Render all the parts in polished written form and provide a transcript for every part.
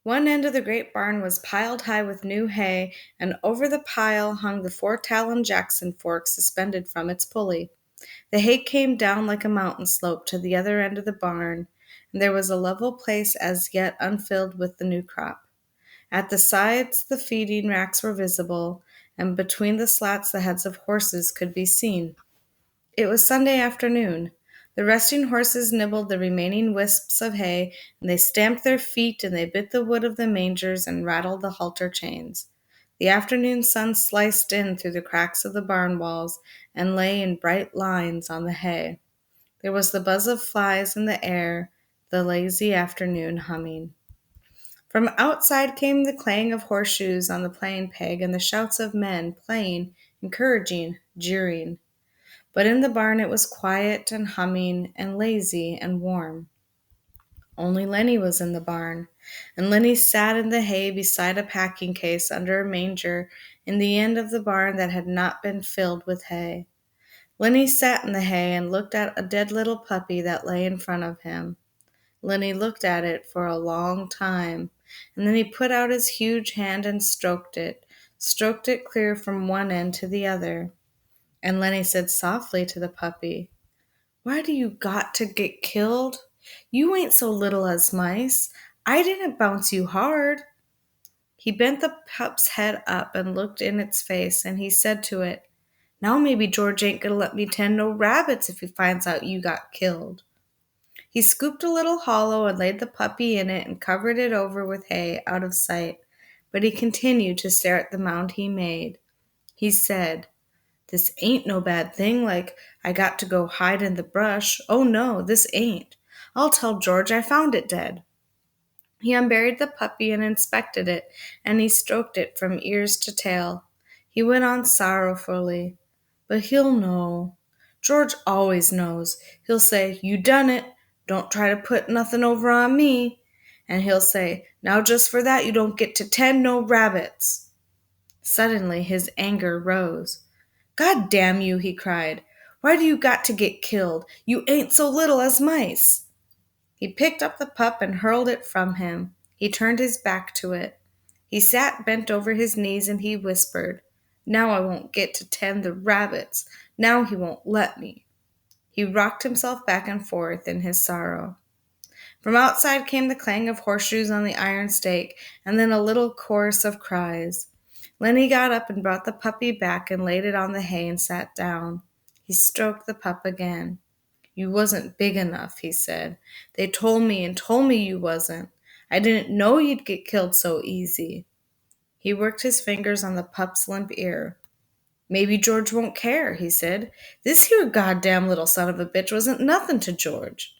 One end of the great barn was piled high with new hay, and over the pile hung the four-taloned Jackson fork suspended from its pulley. The hay came down like a mountain slope to the other end of the barn, and there was a level place as yet unfilled with the new crop. At the sides the feeding racks were visible, and between the slats the heads of horses could be seen. It was Sunday afternoon. The resting horses nibbled the remaining wisps of hay, and they stamped their feet, and they bit the wood of the mangers and rattled the halter chains. The afternoon sun sliced in through the cracks of the barn walls and lay in bright lines on the hay. There was the buzz of flies in the air, the lazy afternoon humming. From outside came the clang of horseshoes on the playing peg and the shouts of men playing, encouraging, jeering. But in the barn it was quiet and humming and lazy and warm. Only Lenny was in the barn, and Lenny sat in the hay beside a packing case under a manger in the end of the barn that had not been filled with hay. Lenny sat in the hay and looked at a dead little puppy that lay in front of him. Lenny looked at it for a long time, and then he put out his huge hand and stroked it clear from one end to the other. And Lenny said softly to the puppy, "Why do you got to get killed? You ain't so little as mice. I didn't bounce you hard." He bent the pup's head up and looked in its face, and he said to it, "Now maybe George ain't gonna let me tend no rabbits if he finds out you got killed." He scooped a little hollow and laid the puppy in it and covered it over with hay out of sight, but he continued to stare at the mound he made. He said, "This ain't no bad thing, like I got to go hide in the brush. Oh no, this ain't. I'll tell George I found it dead." He unburied the puppy and inspected it, and he stroked it from ears to tail. He went on sorrowfully, "But he'll know. George always knows. He'll say, 'You done it. Don't try to put nothing over on me.' And he'll say, 'Now just for that you don't get to tend no rabbits.'" Suddenly his anger rose. "God damn you," he cried. "Why do you got to get killed? You ain't so little as mice." He picked up the pup and hurled it from him. He turned his back to it. He sat bent over his knees and he whispered, "Now I won't get to tend the rabbits. Now he won't let me." He rocked himself back and forth in his sorrow. From outside came the clang of horseshoes on the iron stake, and then a little chorus of cries. Lenny got up and brought the puppy back and laid it on the hay and sat down. He stroked the pup again. "You wasn't big enough," he said. "They told me and told me you wasn't. I didn't know you'd get killed so easy." He worked his fingers on the pup's limp ear. "Maybe George won't care," he said. "This here goddamn little son of a bitch wasn't nothing to George."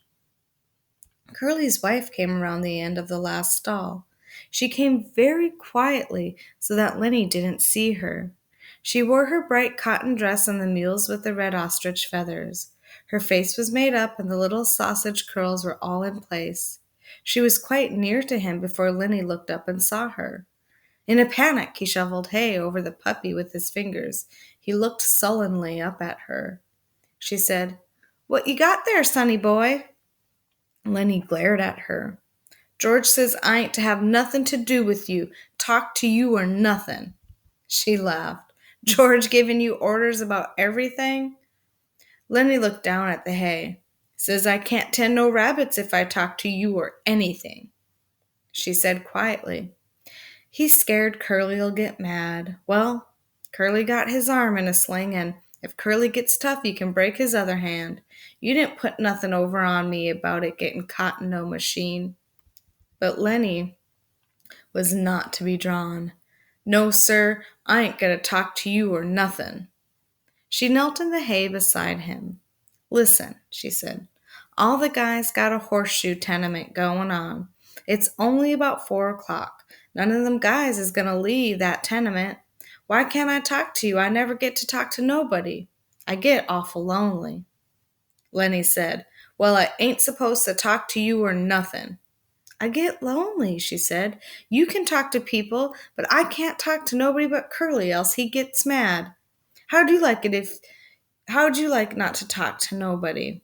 Curly's wife came around the end of the last stall. She came very quietly so that Lenny didn't see her. She wore her bright cotton dress and the mules with the red ostrich feathers. Her face was made up and the little sausage curls were all in place. She was quite near to him before Lenny looked up and saw her. In a panic, he shoveled hay over the puppy with his fingers. He looked sullenly up at her. She said, "What you got there, sonny boy?" Lenny glared at her. "George says I ain't to have nothing to do with you, talk to you or nothing." She laughed. "George giving you orders about everything?" Lenny looked down at the hay. "Says I can't tend no rabbits if I talk to you or anything." She said quietly, "He's scared Curly'll get mad. Well, Curly got his arm in a sling, and if Curly gets tough, he can break his other hand. You didn't put nothing over on me about it getting caught in no machine." But Lenny was not to be drawn. "No, sir, I ain't going to talk to you or nothing." She knelt in the hay beside him. "Listen," she said. "All the guys got a horseshoe tenement going on. It's only about 4 o'clock. None of them guys is going to leave that tenement. Why can't I talk to you? I never get to talk to nobody. I get awful lonely." Lenny said, "Well, I ain't supposed to talk to you or nothing." "I get lonely," she said. "You can talk to people, but I can't talk to nobody but Curly, else he gets mad. How'd you like not to talk to nobody?"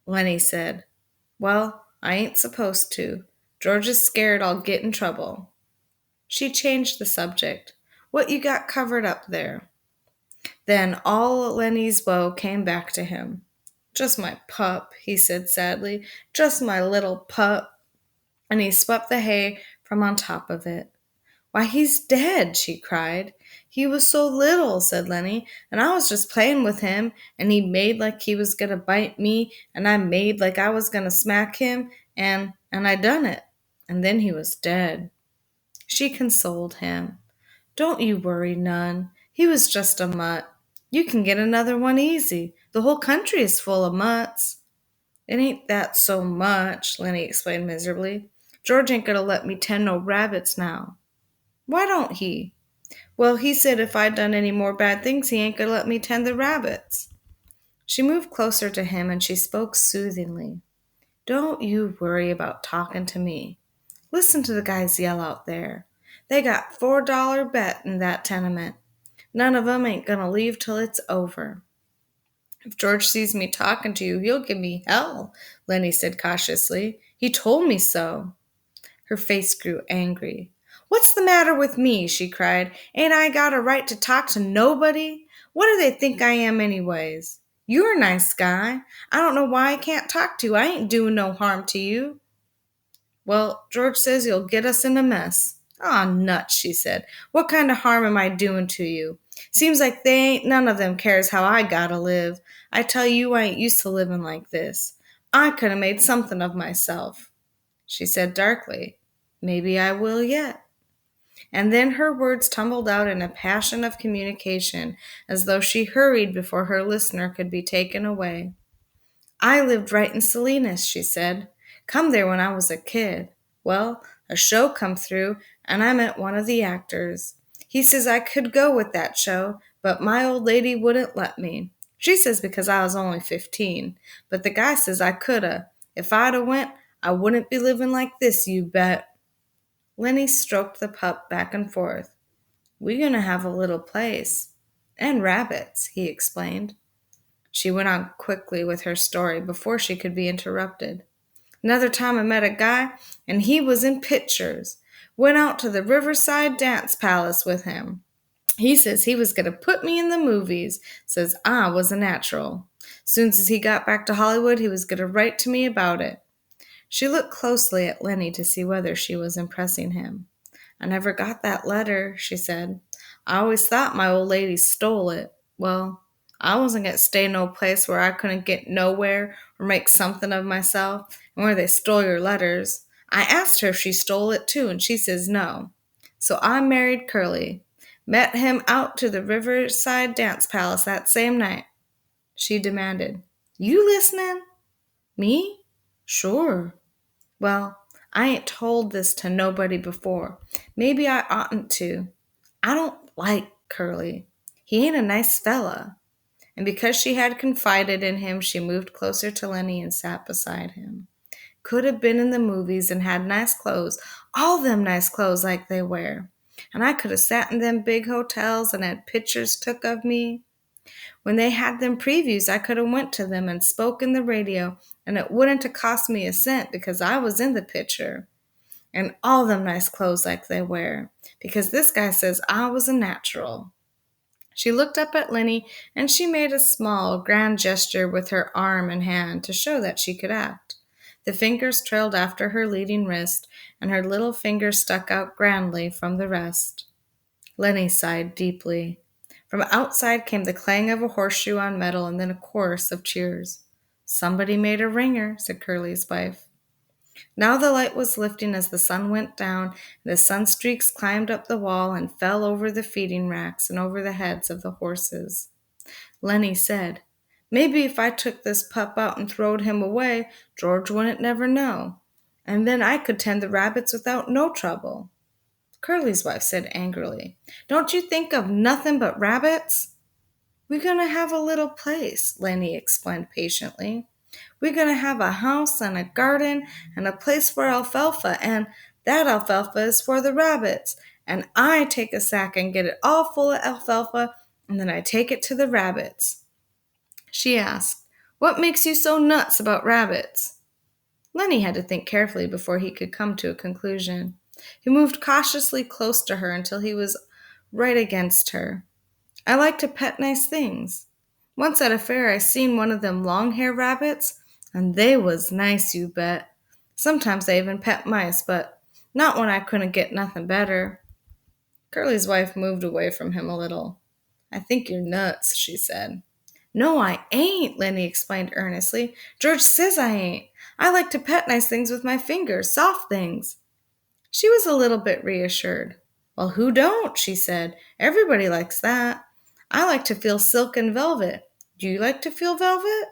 Lenny said, "Well, I ain't supposed to. George is scared I'll get in trouble. She changed the subject. What you got covered up there? Then all Lenny's woe came back to him. Just my pup, he said sadly. Just my little pup. And he swept the hay from on top of it. Why, he's dead, she cried. He was so little, said Lenny, and I was just playing with him, and he made like he was going to bite me, and I made like I was going to smack him, and I done it. And then he was dead. She consoled him. Don't you worry none. He was just a mutt. You can get another one easy. The whole country is full of mutts. It ain't that so much, Lenny explained miserably. George ain't gonna let me tend no rabbits now. Why don't he? Well, he said if I'd done any more bad things, he ain't gonna let me tend the rabbits. She moved closer to him and she spoke soothingly. Don't you worry about talking to me. Listen to the guys yell out there. They got $4 bet in that tenement. None of 'em ain't gonna leave till it's over. If George sees me talking to you, he'll give me hell, Lenny said cautiously. He told me so. Her face grew angry. What's the matter with me? She cried. Ain't I got a right to talk to nobody? What do they think I am anyways? You're a nice guy. I don't know why I can't talk to you. I ain't doing no harm to you. Well, George says you'll get us in a mess. Aw, nuts, she said. What kind of harm am I doing to you? Seems like they ain't none of them cares how I gotta live. I tell you, I ain't used to living like this. I could have made something of myself. She said darkly, Maybe I will yet. And then her words tumbled out in a passion of communication, as though she hurried before her listener could be taken away. I lived right in Salinas, she said. Come there when I was a kid. Well, a show come through, and I met one of the actors. He says I could go with that show, but my old lady wouldn't let me. She says because I was only 15, but the guy says I coulda. If I'd a went, I wouldn't be living like this, you bet. Lenny stroked the pup back and forth. We're going to have a little place. And rabbits, he explained. She went on quickly with her story before she could be interrupted. Another time I met a guy, and he was in pictures. Went out to the Riverside Dance Palace with him. He says he was going to put me in the movies, says I was a natural. Soon as he got back to Hollywood, he was going to write to me about it. She looked closely at Lenny to see whether she was impressing him. I never got that letter, she said. I always thought my old lady stole it. Well, I wasn't going to stay no place where I couldn't get nowhere or make something of myself, and where they stole your letters. I asked her if she stole it too, and she says no. So I married Curly. Met him out to the Riverside Dance Palace that same night. She demanded, You listening? Me? Sure. Well, I ain't told this to nobody before. Maybe I oughtn't to. I don't like Curly. He ain't a nice fella. And because she had confided in him, she moved closer to Lenny and sat beside him. Could have been in the movies and had nice clothes, all them nice clothes like they wear. And I could have sat in them big hotels and had pictures took of me. When they had them previews, I could have went to them and spoke in the radio, and it wouldn't have cost me a cent because I was in the picture. And all them nice clothes like they wear, because this guy says I was a natural. She looked up at Lenny, and she made a small, grand gesture with her arm and hand to show that she could act. The fingers trailed after her leading wrist, and her little finger stuck out grandly from the rest. Lenny sighed deeply. From outside came the clang of a horseshoe on metal and then a chorus of cheers. Somebody made a ringer, said Curly's wife. Now the light was lifting as the sun went down, and the sunstreaks climbed up the wall and fell over the feeding racks and over the heads of the horses. Lenny said, Maybe if I took this pup out and throwed him away, George wouldn't never know. And then I could tend the rabbits without no trouble. Curly's wife said angrily, Don't you think of nothing but rabbits? We're going to have a little place, Lenny explained patiently. We're going to have a house and a garden and a place for alfalfa, and that alfalfa is for the rabbits. And I take a sack and get it all full of alfalfa, and then I take it to the rabbits. She asked, What makes you so nuts about rabbits? Lenny had to think carefully before he could come to a conclusion. He moved cautiously close to her until he was right against her. I like to pet nice things. Once at a fair I seen one of them long hair rabbits, and they was nice, you bet. Sometimes I even pet mice, but not when I couldn't get nothing better. Curly's wife moved away from him a little. I think you're nuts, she said. No, I ain't, Lenny explained earnestly. George says I ain't. I like to pet nice things with my fingers, soft things. She was a little bit reassured. Well, who don't? She said. Everybody likes that. I like to feel silk and velvet. Do you like to feel velvet?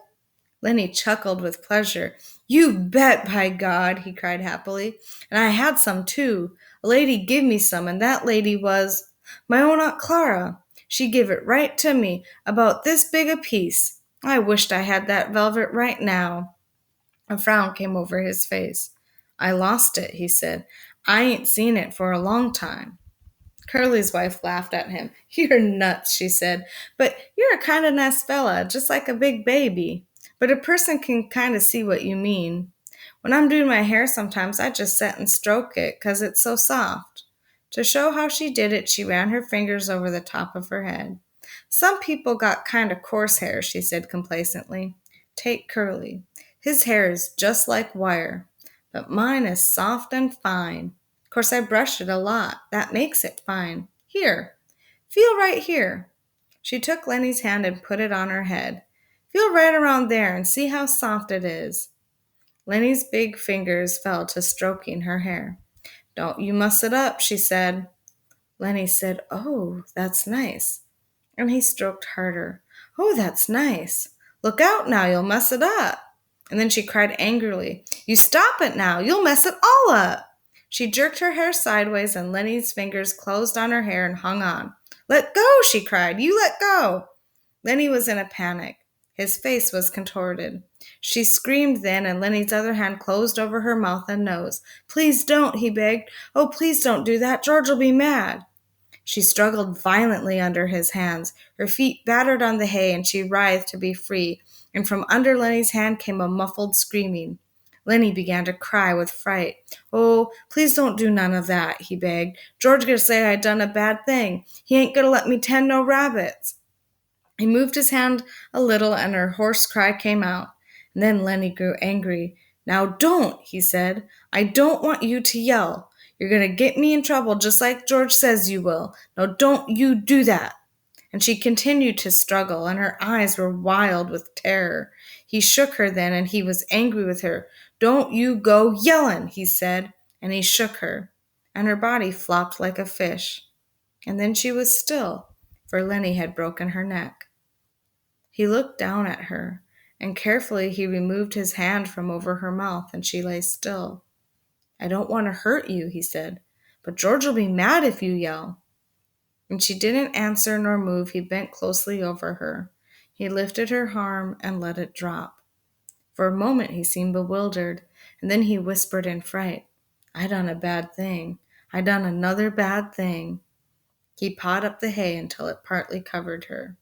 Lenny chuckled with pleasure. You bet, by God, he cried happily. And I had some, too. A lady give me some, and that lady was my own Aunt Clara. She give it right to me, about this big a piece. I wished I had that velvet right now. A frown came over his face. I lost it, he said. I ain't seen it for a long time. Curly's wife laughed at him. You're nuts, she said. But you're a kind of nice fella, just like a big baby. But a person can kind of see what you mean. When I'm doing my hair sometimes, I just sit and stroke it 'cause it's so soft. To show how she did it, she ran her fingers over the top of her head. Some people got kind of coarse hair, she said complacently. Take Curly. His hair is just like wire, but mine is soft and fine. Of course, I brush it a lot. That makes it fine. Here, feel right here. She took Lenny's hand and put it on her head. Feel right around there and see how soft it is. Lenny's big fingers fell to stroking her hair. Don't you muss it up, she said. Lenny said, Oh, that's nice. And he stroked harder. Oh, that's nice. Look out now, you'll mess it up. And then she cried angrily, You stop it now, you'll mess it all up. She jerked her hair sideways and Lenny's fingers closed on her hair and hung on. Let go, she cried. You let go. Lenny was in a panic. His face was contorted. She screamed then, and Lenny's other hand closed over her mouth and nose. Please don't, he begged. Oh, please don't do that. George'll be mad. She struggled violently under his hands. Her feet battered on the hay, and she writhed to be free, and from under Lenny's hand came a muffled screaming. Lenny began to cry with fright. Oh, please don't do none of that, he begged. George gonna say I done a bad thing. He ain't gonna let me tend no rabbits. He moved his hand a little, and her hoarse cry came out. And then Lenny grew angry. Now don't, he said. I don't want you to yell. You're going to get me in trouble just like George says you will. Now don't you do that. And she continued to struggle, and her eyes were wild with terror. He shook her then, and he was angry with her. Don't you go yellin', he said, and he shook her, and her body flopped like a fish. And then she was still, for Lenny had broken her neck. He looked down at her, and carefully he removed his hand from over her mouth, and she lay still. I don't want to hurt you, he said, but George will be mad if you yell. When she didn't answer nor move, he bent closely over her. He lifted her arm and let it drop. For a moment he seemed bewildered, and then he whispered in fright, I done a bad thing. I done another bad thing. He pawed up the hay until it partly covered her.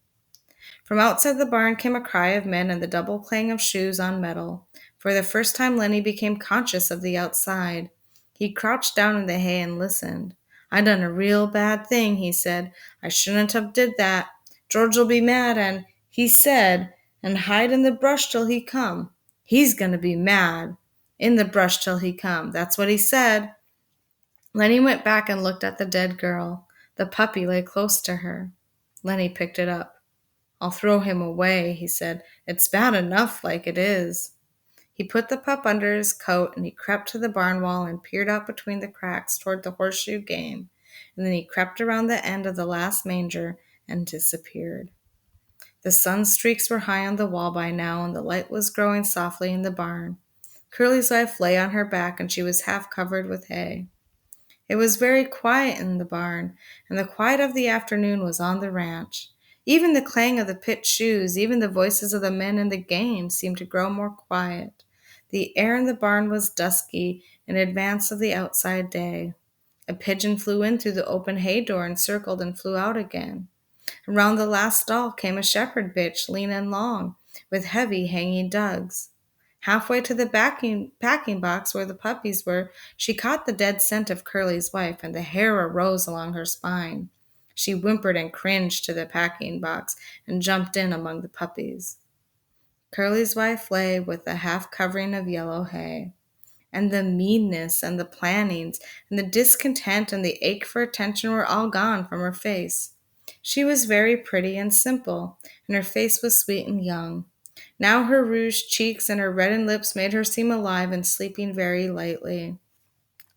From outside the barn came a cry of men and the double clang of shoes on metal. For the first time Lenny became conscious of the outside. He crouched down in the hay and listened. I done a real bad thing, he said. I shouldn't have did that. George'll be mad and, he said, and hide in the brush till he come. He's gonna be mad. In the brush till he come. That's what he said. Lenny went back and looked at the dead girl. The puppy lay close to her. Lenny picked it up. I'll throw him away, he said. It's bad enough like it is. He put the pup under his coat, and he crept to the barn wall and peered out between the cracks toward the horseshoe game, and then he crept around the end of the last manger and disappeared. The sun streaks were high on the wall by now, and the light was growing softly in the barn. Curly's wife lay on her back, and she was half covered with hay. It was very quiet in the barn, and the quiet of the afternoon was on the ranch. Even the clang of the pitched shoes, even the voices of the men in the game seemed to grow more quiet. The air in the barn was dusky in advance of the outside day. A pigeon flew in through the open hay door and circled and flew out again. Around the last stall came a shepherd bitch, lean and long, with heavy hanging dugs. Halfway to the packing box where the puppies were, she caught the dead scent of Curly's wife, and the hair arose along her spine. She whimpered and cringed to the packing box and jumped in among the puppies. Curly's wife lay with a half covering of yellow hay. And the meanness and the plannings and the discontent and the ache for attention were all gone from her face. She was very pretty and simple, and her face was sweet and young. Now her rouged cheeks and her reddened lips made her seem alive and sleeping very lightly.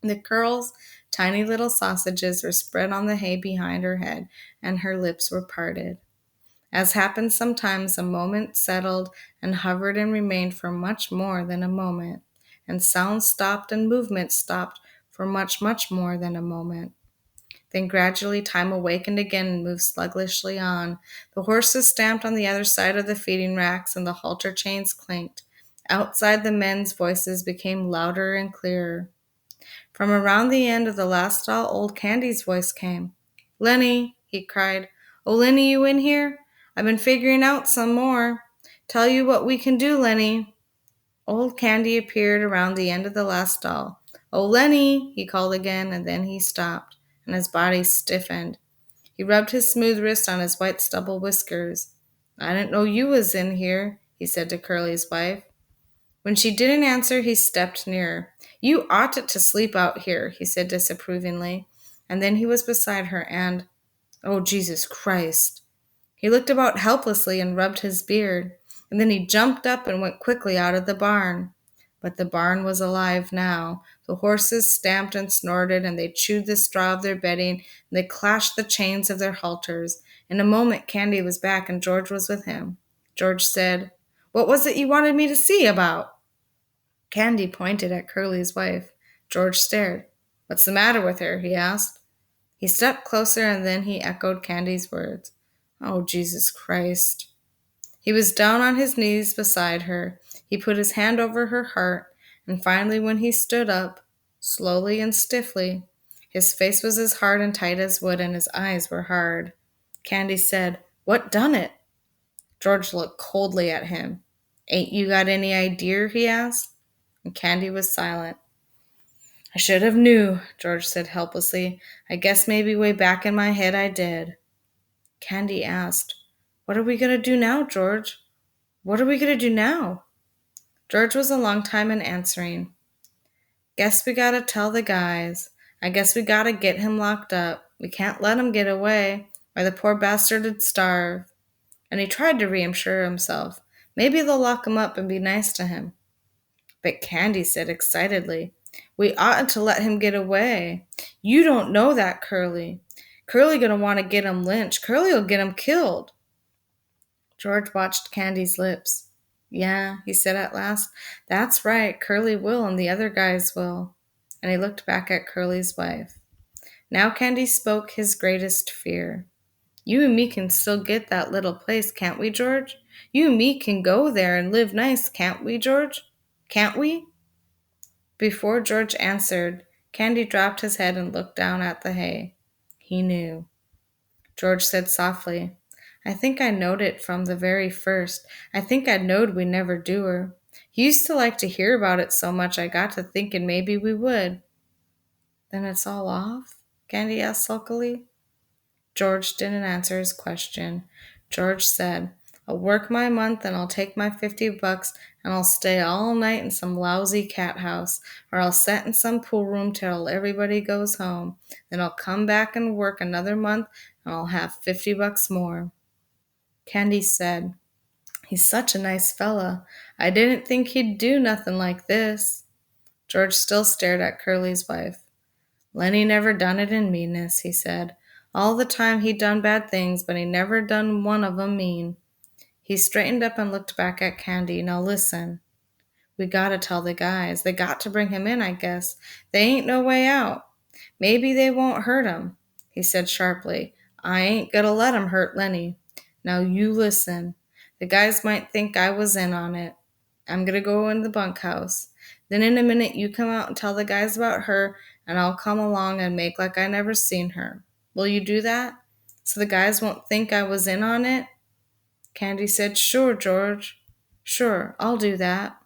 The curls, tiny little sausages, were spread on the hay behind her head, and her lips were parted. As happens sometimes, a moment settled and hovered and remained for much more than a moment, and sound stopped and movement stopped for much, much more than a moment. Then gradually time awakened again and moved sluggishly on. The horses stamped on the other side of the feeding racks, and the halter chains clinked. Outside, the men's voices became louder and clearer. From around the end of the last stall, old Candy's voice came. "Lenny," he cried. "Oh, Lenny, you in here? I've been figuring out some more. Tell you what we can do, Lenny." Old Candy appeared around the end of the last stall. "Oh, Lenny," he called again, and then he stopped, and his body stiffened. He rubbed his smooth wrist on his white stubble whiskers. "I didn't know you was in here," he said to Curly's wife. When she didn't answer, he stepped nearer. "You oughtn't to sleep out here," he said disapprovingly. And then he was beside her and, oh, Jesus Christ. He looked about helplessly and rubbed his beard, and then he jumped up and went quickly out of the barn. But the barn was alive now. The horses stamped and snorted, and they chewed the straw of their bedding, and they clashed the chains of their halters. In a moment, Candy was back, and George was with him. George said, "What was it you wanted me to see about?" Candy pointed at Curly's wife. George stared. "What's the matter with her?" he asked. He stepped closer, and then he echoed Candy's words. "Oh, Jesus Christ." He was down on his knees beside her. He put his hand over her heart, and finally when he stood up, slowly and stiffly, his face was as hard and tight as wood, and his eyes were hard. Candy said, "What done it?" George looked coldly at him. "Ain't you got any idea?" he asked. And Candy was silent. "I should have knew," George said helplessly. "I guess maybe way back in my head I did." Candy asked, "What are we going to do now, George? What are we going to do now?" George was a long time in answering. "Guess we got to tell the guys. I guess we got to get him locked up. We can't let him get away, or the poor bastard'd starve." And he tried to reassure himself. Maybe they'll lock him up and be nice to him. But Candy said excitedly, "We oughtn't to let him get away. You don't know that, Curly. Curly gonna want to get him lynched. Curly'll get him killed." George watched Candy's lips. "Yeah," he said at last. "That's right. Curly will, and the other guys will." And he looked back at Curly's wife. Now Candy spoke his greatest fear. "You and me can still get that little place, can't we, George? You and me can go there and live nice, can't we, George? Can't we?" Before George answered, Candy dropped his head and looked down at the hay. He knew. George said softly, "I think I knowed it from the very first. I think I knowed we never do her. He used to like to hear about it so much I got to thinking maybe we would." "Then it's all off?" Candy asked sulkily. George didn't answer his question. George said, "I'll work my month and I'll take my $50 and I'll stay all night in some lousy cat house, or I'll sit in some pool room till everybody goes home. Then I'll come back and work another month and I'll have $50 more." Candy said, "He's such a nice fella. I didn't think he'd do nothing like this." George still stared at Curly's wife. "Lenny never done it in meanness," he said. "All the time he done bad things, but he never done one of 'em mean." He straightened up and looked back at Candy. "Now listen. We gotta tell the guys. They got to bring him in, I guess. They ain't no way out. Maybe they won't hurt him." He said sharply, "I ain't gonna let 'em hurt Lenny. Now you listen. The guys might think I was in on it. I'm gonna go in the bunkhouse. Then in a minute you come out and tell the guys about her, and I'll come along and make like I never seen her. Will you do that? So the guys won't think I was in on it?" Candy said, "Sure, George. Sure, I'll do that."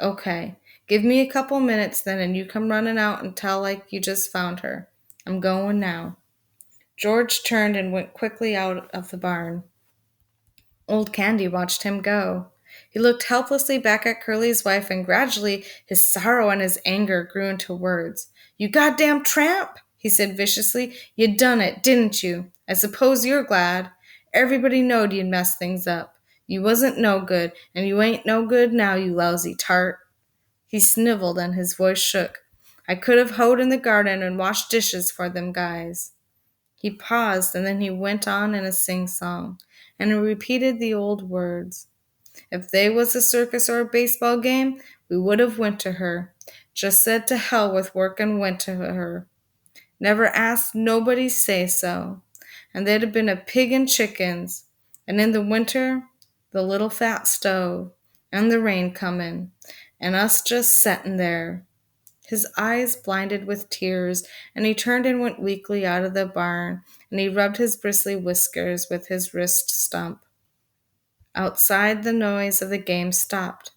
Okay, give me a couple minutes then and you come running out and tell like you just found her. I'm going now. George turned and went quickly out of the barn. Old Candy watched him go. He looked helplessly back at Curly's wife, and gradually his sorrow and his anger grew into words. You goddamn tramp, he said viciously. You done it, didn't you? I suppose you're glad. Everybody knowed you'd mess things up. You wasn't no good, and you ain't no good now, you lousy tart. He sniveled and his voice shook. I could have hoed in the garden and washed dishes for them guys. He paused and then he went on in a sing-song, and he repeated the old words. If they was a circus or a baseball game, we would have went to her. Just said to hell with work and went to her. Never asked nobody's say so. And there'd have been a pig and chickens. And in the winter, the little fat stove. And the rain comin'. And us just settin' there. His eyes blinded with tears, and he turned and went weakly out of the barn, and he rubbed his bristly whiskers with his wrist stump. Outside, the noise of the game stopped.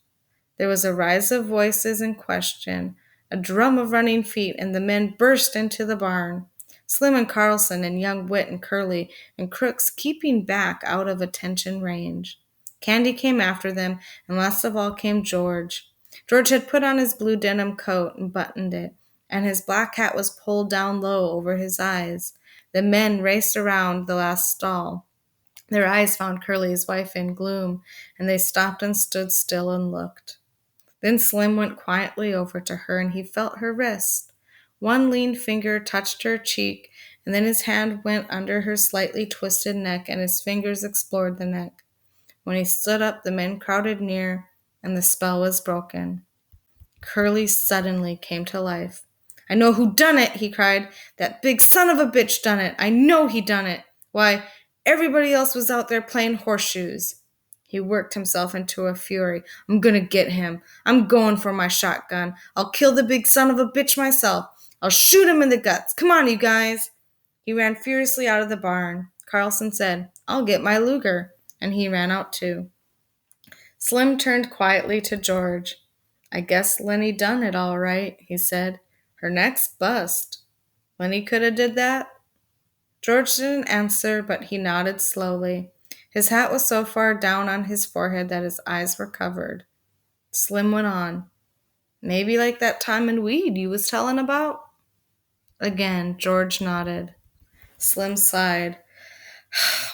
There was a rise of voices and question, a drum of running feet, and the men burst into the barn. Slim and Carlson and young Wit and Curly and Crooks keeping back out of attention range. Candy came after them, and last of all came George. George had put on his blue denim coat and buttoned it, and his black hat was pulled down low over his eyes. The men raced around the last stall. Their eyes found Curly's wife in gloom, and they stopped and stood still and looked. Then Slim went quietly over to her and he felt her wrist. One lean finger touched her cheek, and then his hand went under her slightly twisted neck and his fingers explored the neck. When he stood up, the men crowded near, and the spell was broken. Curly suddenly came to life. I know who done it, he cried. That big son of a bitch done it. I know he done it. Why, everybody else was out there playing horseshoes. He worked himself into a fury. I'm gonna get him. I'm going for my shotgun. I'll kill the big son of a bitch myself. I'll shoot him in the guts. Come on, you guys. He ran furiously out of the barn. Carlson said, I'll get my Luger. And he ran out too. Slim turned quietly to George. I guess Lenny done it all right, he said. Her neck's bust. Lenny could have did that? George didn't answer, but he nodded slowly. His hat was so far down on his forehead that his eyes were covered. Slim went on. Maybe like that time in Weed you was tellin' about? Again, George nodded. Slim sighed.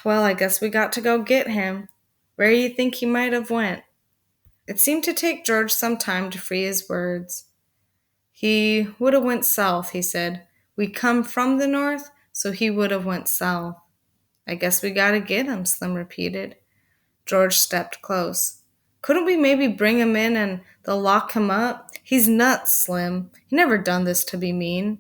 Well, I guess we got to go get him. Where you think he might have went? It seemed to take George some time to free his words. He would have went south, he said. We come from the north, so he would have went south. I guess we gotta get him, Slim repeated. George stepped close. Couldn't we maybe bring him in and they'll lock him up? He's nuts, Slim. He never done this to be mean.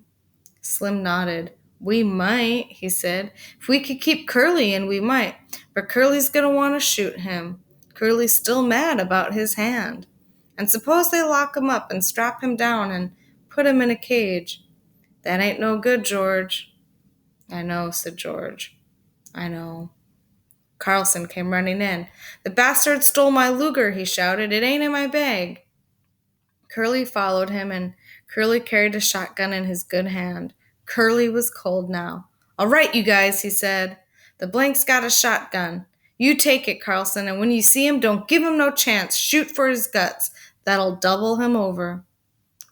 Slim nodded. We might, he said. If we could keep Curly in, we might. But Curly's gonna want to shoot him. Curly's still mad about his hand. And suppose they lock him up and strap him down and put him in a cage. That ain't no good, George. I know, said George. I know. Carlson came running in. The bastard stole my Luger, he shouted. It ain't in my bag. Curly followed him, and Curly carried a shotgun in his good hand. Curly was cold now. All right, you guys, he said. The blank's got a shotgun. You take it, Carlson, and when you see him, don't give him no chance. Shoot for his guts. That'll double him over.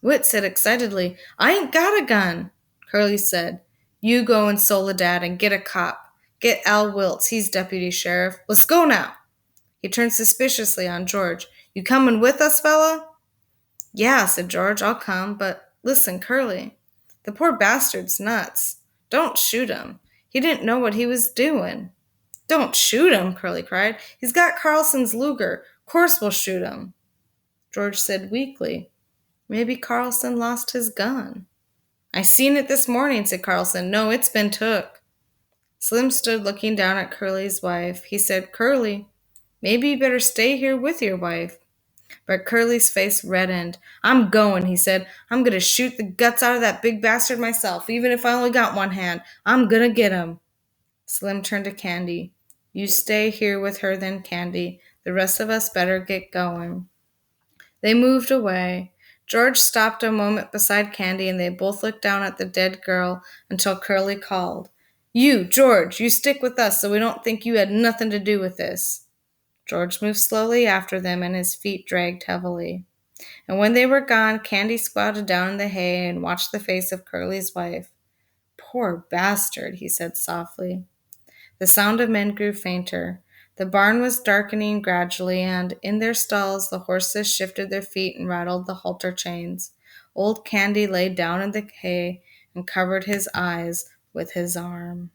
Wit said excitedly, I ain't got a gun. Curly said, you go in Soledad and get a cop. Get Al Wiltz, he's deputy sheriff. Let's go now. He turned suspiciously on George. You coming with us, fella? Yeah, said George, I'll come, but listen, Curly. The poor bastard's nuts. Don't shoot him. He didn't know what he was doing. Don't shoot him, Curly cried. He's got Carlson's Luger. Course we'll shoot him. George said weakly, maybe Carlson lost his gun. I seen it this morning, said Carlson. No, it's been took. Slim stood looking down at Curly's wife. He said, Curly, maybe you better stay here with your wife. But Curly's face reddened. I'm going, he said. I'm going to shoot the guts out of that big bastard myself, even if I only got one hand. I'm going to get him. Slim turned to Candy. You stay here with her then, Candy. The rest of us better get going. They moved away. George stopped a moment beside Candy, and they both looked down at the dead girl until Curly called, "You, George, you stick with us so we don't think you had nothing to do with this." George moved slowly after them, and his feet dragged heavily. And when they were gone, Candy squatted down in the hay and watched the face of Curly's wife. "Poor bastard," he said softly. The sound of men grew fainter. The barn was darkening gradually, and in their stalls the horses shifted their feet and rattled the halter chains. Old Candy lay down in the hay and covered his eyes with his arm.